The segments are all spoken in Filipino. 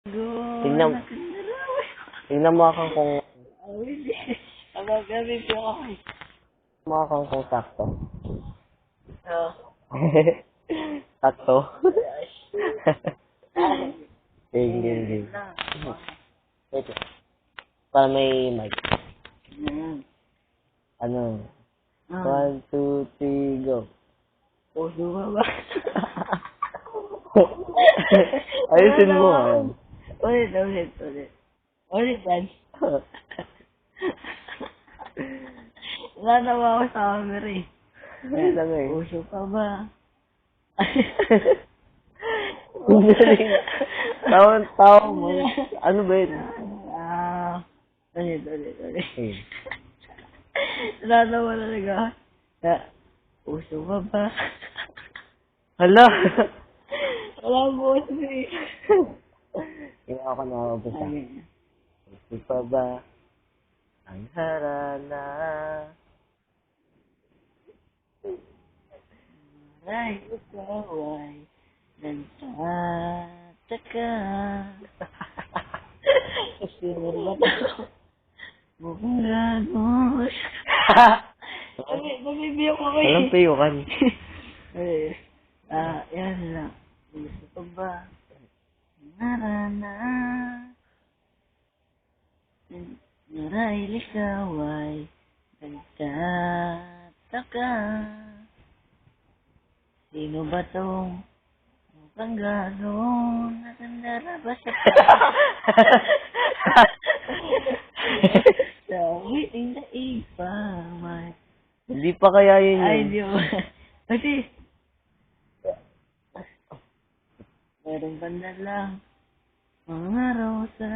Tingnan, tingnan mo akong kung mukha kang kung sakto. Sakto. Game. Wait. Para may mic. Ano? 1, 2, 3, go. Puso ba ba? Ayusin mo. Ulit. Ulit yan. Nanawa ako sa camera eh. Ayun lang eh. Puso pa ba? Tawa mo. Ano ba yun? Ulit. Eh. Nanawa talaga. Puso pa ba? Hala! Wala mo eh. Hindi ako nakabasa. Puso pa ba? Ang harana. Ay, ikaw ay nagtataka. Kasi naman ako mukhang gagos. Nabibiyok ako eh. Walang payukan. Yan lang. Gusto ko ba? Narana. Marahil ikaw ay nagtataka. Sino ba tong mukhang gano'n? Nakandara ba sa Sawiting daig pa may. Hindi pa kaya yun yun. Ay, di ba? Kasi, meron banda lang mga rosa,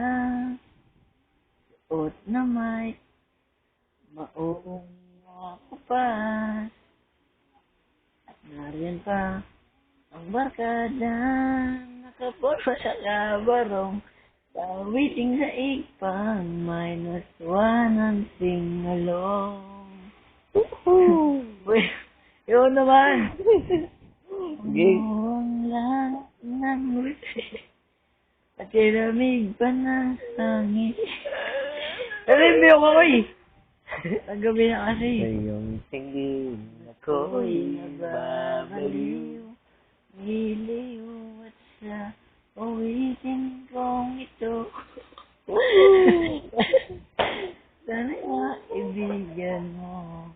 suot na may maong mga kupas. At nariyan pa ang barkada, nakapurma sa kabarong, sawiting daig pa -1 ang singalong. Uy, yun naman. Sige. Ang lang ng ngiti at ilamig pa ng hangin. Nalibiyok ako eh. Ang gabi na kasi. Sa iyong tingin ako'y nababaliw. Giliw at sa uwitin kong ito. Sana maibigan mo.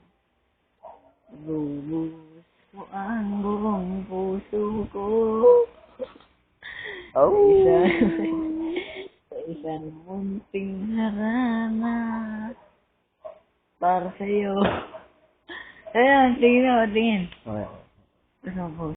Lubos mo ang buong puso ko. Oh! Sa isang munting harana. Para sa'yo. Ayan, tingin. Okay. Ano po?